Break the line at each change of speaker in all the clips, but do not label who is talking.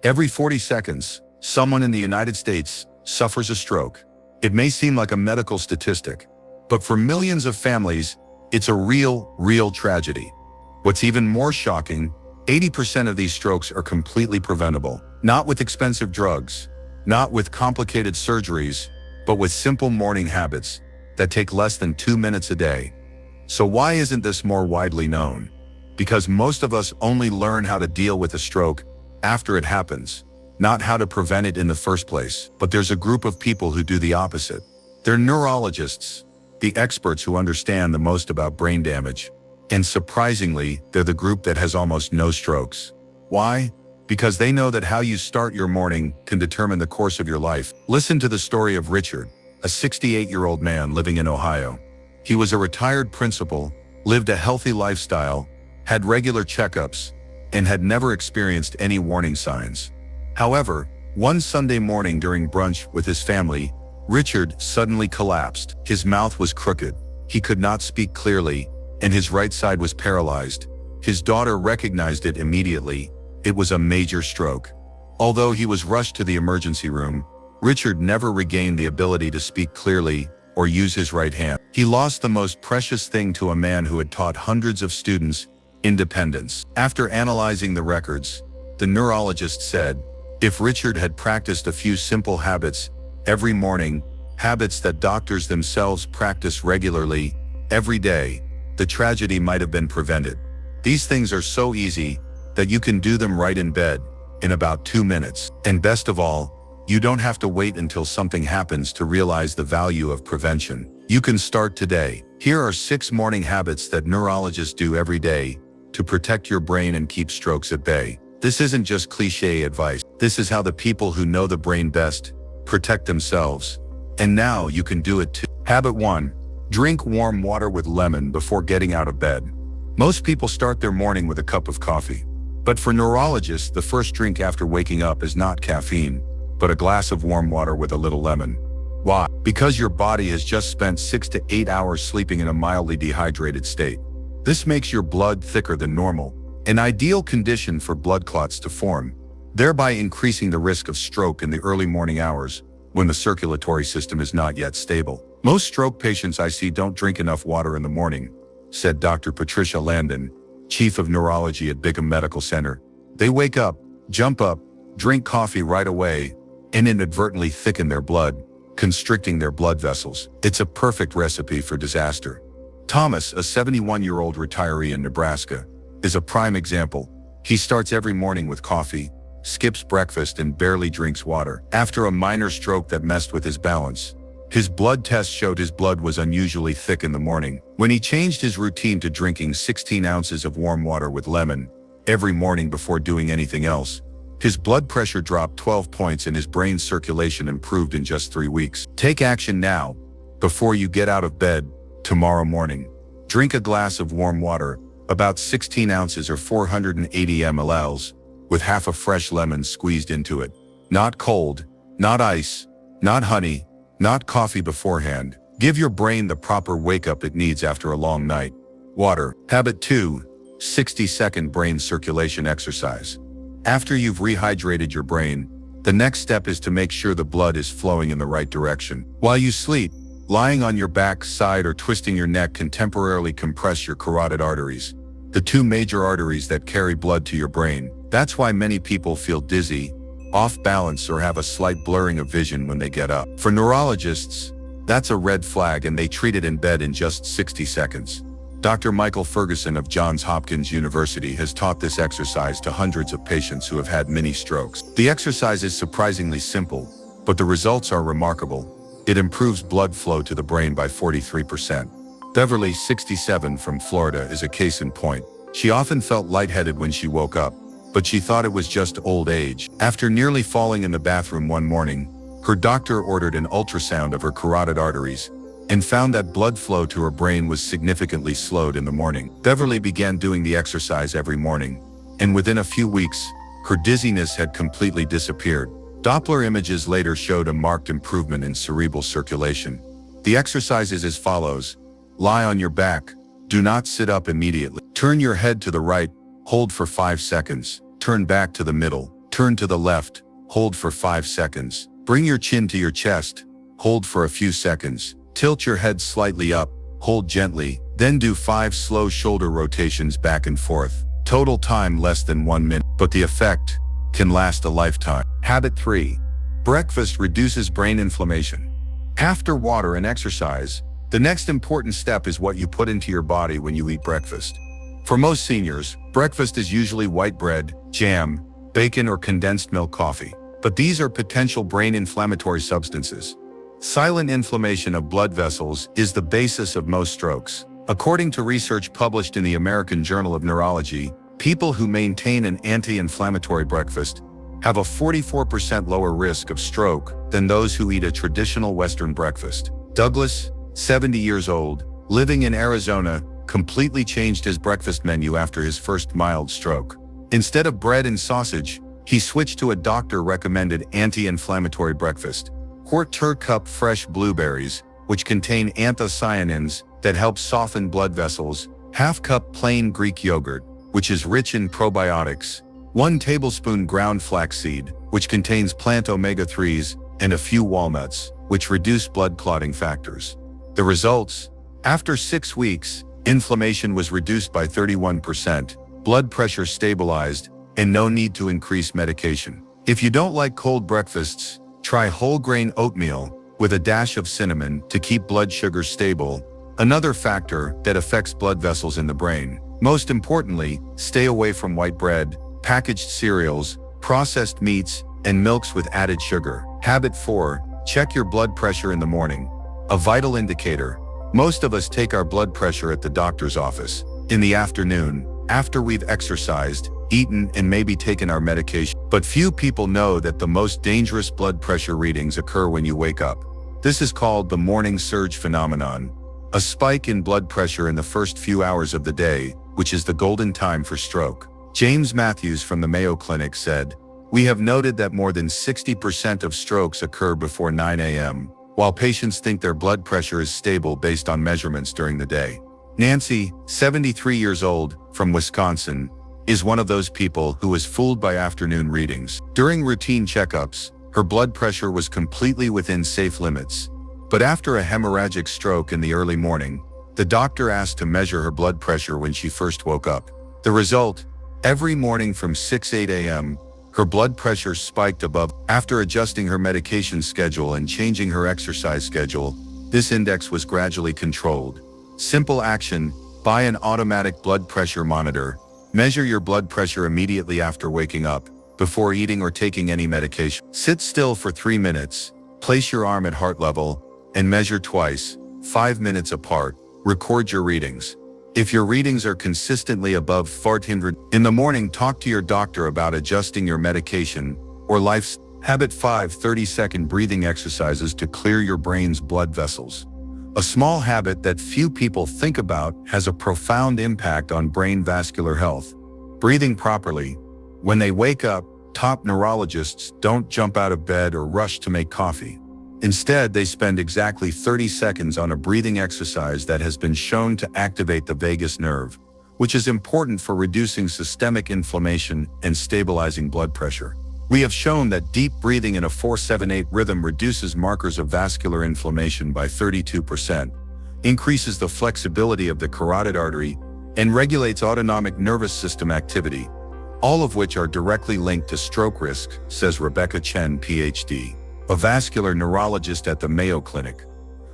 Every 40 seconds, someone in the United States suffers a stroke. It may seem like a medical statistic, but for millions of families, it's a real tragedy. What's even more shocking, 80% of these strokes are completely preventable. Not with expensive drugs, not with complicated surgeries, but with simple morning habits that take less than 2 minutes a day. So why isn't this more widely known? Because most of us only learn how to deal with a stroke after it happens, not how to prevent it in the first place. But there's a group of people who do the opposite. They're neurologists, the experts who understand the most about brain damage. And surprisingly, they're the group that has almost no strokes. Why? Because they know that how you start your morning can determine the course of your life. Listen to the story of Richard, a 68-year-old man living in Ohio. He was a retired principal, lived a healthy lifestyle, had regular checkups, and had never experienced any warning signs. However, one Sunday morning during brunch with his family, Richard suddenly collapsed. His mouth was crooked, he could not speak clearly, and his right side was paralyzed. His daughter recognized it immediately. It was a major stroke. Although he was rushed to the emergency room, Richard never regained the ability to speak clearly or use his right hand. He lost the most precious thing to a man who had taught hundreds of students independence. After analyzing the records, the neurologist said, if Richard had practiced a few simple habits every morning, habits that doctors themselves practice regularly, every day, the tragedy might have been prevented. These things are so easy that you can do them right in bed, in about 2 minutes. And best of all, you don't have to wait until something happens to realize the value of prevention. You can start today. Here are 6 morning habits that neurologists do every day to protect your brain and keep strokes at bay. This isn't just cliché advice. This is how the people who know the brain best protect themselves. And now you can do it too. Habit 1. Drink warm water with lemon before getting out of bed. Most people start their morning with a cup of coffee. But for neurologists, the first drink after waking up is not caffeine, but a glass of warm water with a little lemon. Why? Because your body has just spent 6 to 8 hours sleeping in a mildly dehydrated state. This makes your blood thicker than normal, an ideal condition for blood clots to form, thereby increasing the risk of stroke in the early morning hours when the circulatory system is not yet stable. Most stroke patients I see don't drink enough water in the morning, said Dr. Patricia Landon, chief of neurology at Brigham Medical Center. They wake up, jump up, drink coffee right away, and inadvertently thicken their blood, constricting their blood vessels. It's a perfect recipe for disaster. Thomas, a 71-year-old retiree in Nebraska, is a prime example. He starts every morning with coffee, skips breakfast, and barely drinks water. After a minor stroke that messed with his balance, his blood test showed his blood was unusually thick in the morning. When he changed his routine to drinking 16 ounces of warm water with lemon every morning before doing anything else, his blood pressure dropped 12 points and his brain circulation improved in just 3 weeks. Take action now, before you get out of bed tomorrow morning. Drink a glass of warm water, about 16 ounces or 480 ml, with half a fresh lemon squeezed into it. Not cold, not ice, not honey, not coffee beforehand. Give your brain the proper wake-up it needs after a long night. Water. Habit 2. 60-second brain circulation exercise. After you've rehydrated your brain, the next step is to make sure the blood is flowing in the right direction. While you sleep, lying on your back, side, or twisting your neck can temporarily compress your carotid arteries, the 2 major arteries that carry blood to your brain. That's why many people feel dizzy, off balance, or have a slight blurring of vision when they get up. For neurologists, that's a red flag, and they treat it in bed in just 60 seconds. Dr. Michael Ferguson of Johns Hopkins University has taught this exercise to hundreds of patients who have had mini strokes. The exercise is surprisingly simple, but the results are remarkable. It improves blood flow to the brain by 43%. Beverly, 67, from Florida, is a case in point. She often felt lightheaded when she woke up, but she thought it was just old age. After nearly falling in the bathroom one morning, her doctor ordered an ultrasound of her carotid arteries and found that blood flow to her brain was significantly slowed in the morning. Beverly began doing the exercise every morning, and within a few weeks, her dizziness had completely disappeared. Doppler images later showed a marked improvement in cerebral circulation. The exercise is as follows. Lie on your back. Do not sit up immediately. Turn your head to the right. Hold for 5 seconds. Turn back to the middle. Turn to the left, hold for 5 seconds. Bring your chin to your chest, hold for a few seconds. Tilt your head slightly up, hold gently, then do 5 slow shoulder rotations back and forth. Total time less than 1 minute, but the effect can last a lifetime. Habit 3. Breakfast reduces brain inflammation. After water and exercise, the next important step is what you put into your body when you eat breakfast. For most seniors, breakfast is usually white bread, jam, bacon, or condensed milk coffee. But these are potential brain inflammatory substances. Silent inflammation of blood vessels is the basis of most strokes. According to research published in the American Journal of Neurology, people who maintain an anti-inflammatory breakfast have a 44% lower risk of stroke than those who eat a traditional Western breakfast. Douglas, 70 years old, living in Arizona, completely changed his breakfast menu after his first mild stroke. Instead of bread and sausage, he switched to a doctor-recommended anti-inflammatory breakfast. Quarter cup fresh blueberries, which contain anthocyanins that help soften blood vessels. Half cup plain Greek yogurt, which is rich in probiotics. 1 tablespoon ground flaxseed, which contains plant omega-3s, and a few walnuts, which reduce blood clotting factors. The results? After 6 weeks, inflammation was reduced by 31%, blood pressure stabilized, and no need to increase medication. If you don't like cold breakfasts, try whole grain oatmeal with a dash of cinnamon to keep blood sugar stable, another factor that affects blood vessels in the brain. Most importantly, stay away from white bread, packaged cereals, processed meats, and milks with added sugar. Habit 4. Check your blood pressure in the morning. A vital indicator. Most of us take our blood pressure at the doctor's office in the afternoon, after we've exercised, eaten, and maybe taken our medication. But few people know that the most dangerous blood pressure readings occur when you wake up. This is called the morning surge phenomenon, a spike in blood pressure in the first few hours of the day, which is the golden time for stroke. James Matthews from the Mayo Clinic said, "We have noted that more than 60% of strokes occur before 9 a.m., while patients think their blood pressure is stable based on measurements during the day." Nancy, 73 years old, from Wisconsin, is one of those people who was fooled by afternoon readings. During routine checkups, her blood pressure was completely within safe limits. But after a hemorrhagic stroke in the early morning, the doctor asked to measure her blood pressure when she first woke up. The result? Every morning from 6-8 a.m., her blood pressure spiked above. After adjusting her medication schedule and changing her exercise schedule, this index was gradually controlled. Simple action: buy an automatic blood pressure monitor. Measure your blood pressure immediately after waking up, before eating or taking any medication. Sit still for 3 minutes, place your arm at heart level, and measure twice, 5 minutes apart. Record your readings. If your readings are consistently above 400 in the morning, talk to your doctor about adjusting your medication or life. Habit 5. 30-second breathing exercises to clear your brain's blood vessels. A small habit that few people think about has a profound impact on brain vascular health. Breathing properly. When they wake up, top neurologists don't jump out of bed or rush to make coffee. Instead, they spend exactly 30 seconds on a breathing exercise that has been shown to activate the vagus nerve, which is important for reducing systemic inflammation and stabilizing blood pressure. We have shown that deep breathing in a 4-7-8 rhythm reduces markers of vascular inflammation by 32%, increases the flexibility of the carotid artery, and regulates autonomic nervous system activity, all of which are directly linked to stroke risk, says Rebecca Chen, PhD, a vascular neurologist at the Mayo Clinic.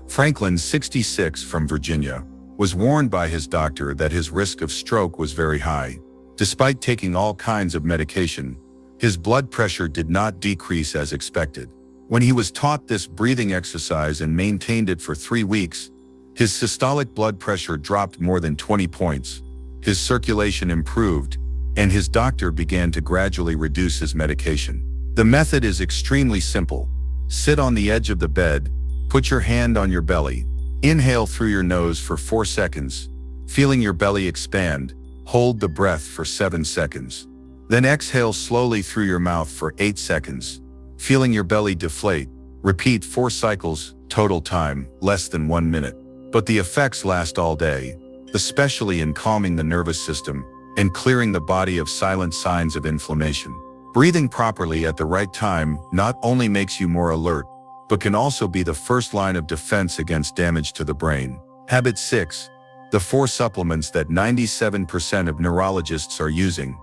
Franklin, 66, from Virginia, was warned by his doctor that his risk of stroke was very high. Despite taking all kinds of medication, his blood pressure did not decrease as expected. When he was taught this breathing exercise and maintained it for 3 weeks, his systolic blood pressure dropped more than 20 points, his circulation improved, and his doctor began to gradually reduce his medication. The method is extremely simple. Sit on the edge of the bed, put your hand on your belly, inhale through your nose for 4 seconds, feeling your belly expand, hold the breath for 7 seconds. Then exhale slowly through your mouth for 8 seconds, feeling your belly deflate. Repeat 4 cycles, total time, less than 1 minute. But the effects last all day, especially in calming the nervous system and clearing the body of silent signs of inflammation. Breathing properly at the right time not only makes you more alert, but can also be the first line of defense against damage to the brain. Habit 6. The 4 supplements that 97% of neurologists are using.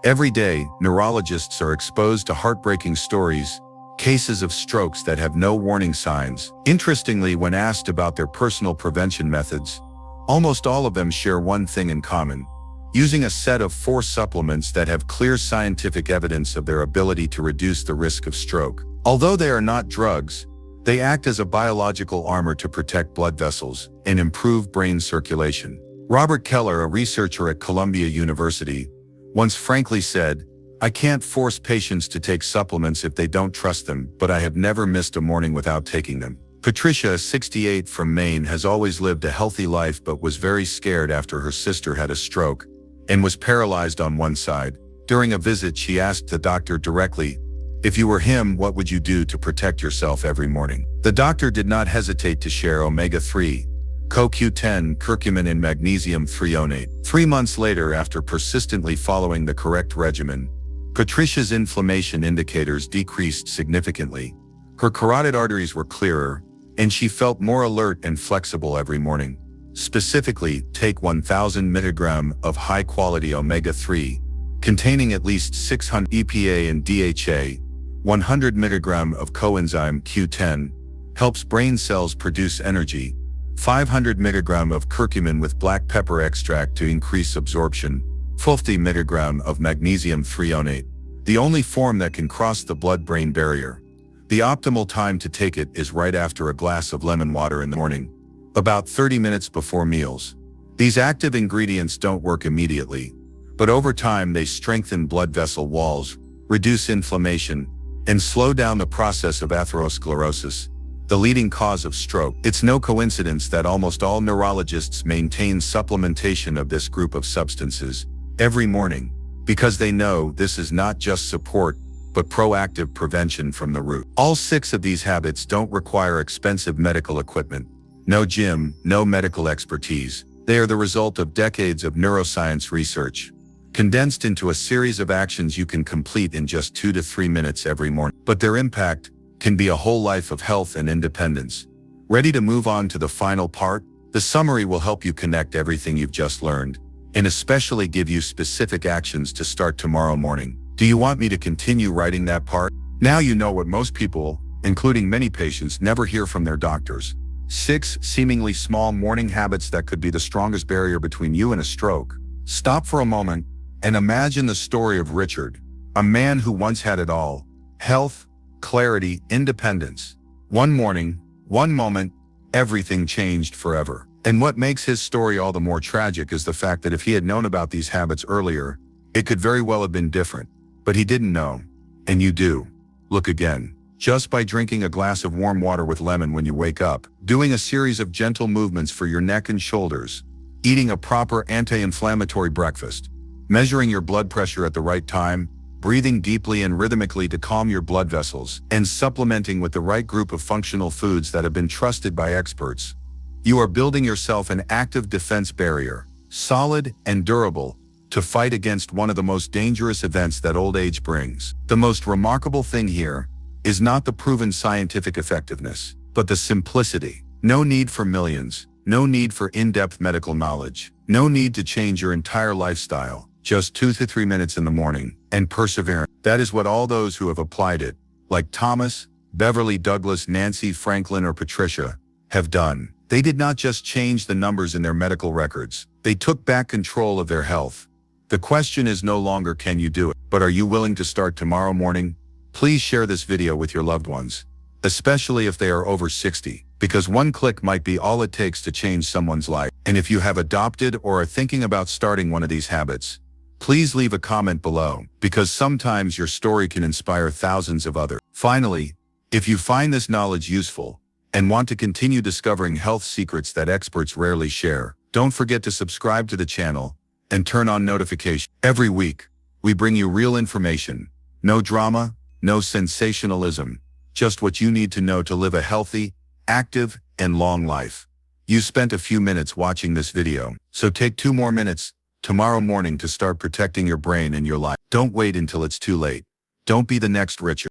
Every day, neurologists are exposed to heartbreaking stories, cases of strokes that have no warning signs. Interestingly, when asked about their personal prevention methods, almost all of them share one thing in common: using a set of 4 supplements that have clear scientific evidence of their ability to reduce the risk of stroke. Although they are not drugs, they act as a biological armor to protect blood vessels and improve brain circulation. Robert Keller, a researcher at Columbia University, once frankly said, "I can't force patients to take supplements if they don't trust them, but I have never missed a morning without taking them." Patricia, 68, from Maine, has always lived a healthy life but was very scared after her sister had a stroke and was paralyzed on one side. During a visit, she asked the doctor directly, "If you were him, what would you do to protect yourself every morning?" The doctor did not hesitate to share omega-3, CoQ10, curcumin, and magnesium threonate. 3 months later, after persistently following the correct regimen, Patricia's inflammation indicators decreased significantly. Her carotid arteries were clearer, and she felt more alert and flexible every morning. Specifically, take 1,000 mg of high-quality omega-3, containing at least 600 EPA and DHA, 100 mg of coenzyme Q10, helps brain cells produce energy, 500 mg of curcumin with black pepper extract to increase absorption, 50 mg of magnesium threonate, the only form that can cross the blood-brain barrier. The optimal time to take it is right after a glass of lemon water in the morning, about 30 minutes before meals. These active ingredients don't work immediately, but over time they strengthen blood vessel walls, reduce inflammation, and slow down the process of atherosclerosis, the leading cause of stroke. It's no coincidence that almost all neurologists maintain supplementation of this group of substances every morning, because they know this is not just support, but proactive prevention from the root. All 6 of these habits don't require expensive medical equipment, no gym, no medical expertise. They are the result of decades of neuroscience research, condensed into a series of actions you can complete in just 2 to 3 minutes every morning. But their impact can be a whole life of health and independence. Ready to move on to the final part? The summary will help you connect everything you've just learned, and especially give you specific actions to start tomorrow morning. Do you want me to continue writing that part? Now you know what most people, including many patients, never hear from their doctors. 6 seemingly small morning habits that could be the strongest barrier between you and a stroke. Stop for a moment and imagine the story of Richard, a man who once had it all: health, clarity, independence. One morning, one moment, everything changed forever. And what makes his story all the more tragic is the fact that if he had known about these habits earlier, it could very well have been different. But he didn't know. And you do. Look again. Just by drinking a glass of warm water with lemon when you wake up, doing a series of gentle movements for your neck and shoulders, eating a proper anti-inflammatory breakfast, measuring your blood pressure at the right time, breathing deeply and rhythmically to calm your blood vessels, and supplementing with the right group of functional foods that have been trusted by experts, you are building yourself an active defense barrier, solid and durable, to fight against one of the most dangerous events that old age brings. The most remarkable thing here is not the proven scientific effectiveness, but the simplicity. No need for millions, no need for in-depth medical knowledge, no need to change your entire lifestyle. Just 2 to 3 minutes in the morning, and perseverance. That is what all those who have applied it, like Thomas, Beverly, Douglas, Nancy, Franklin, or Patricia, have done. They did not just change the numbers in their medical records, they took back control of their health. The question is no longer can you do it, but are you willing to start tomorrow morning? Please share this video with your loved ones, especially if they are over 60, because one click might be all it takes to change someone's life. And if you have adopted or are thinking about starting one of these habits, please leave a comment below, because sometimes your story can inspire thousands of others. Finally, if you find this knowledge useful and want to continue discovering health secrets that experts rarely share, don't forget to subscribe to the channel and turn on notifications. Every week, we bring you real information. No drama, no sensationalism, just what you need to know to live a healthy, active, and long life. You spent a few minutes watching this video, so take 2 more minutes tomorrow morning to start protecting your brain and your life. Don't wait until it's too late. Don't be the next Richard.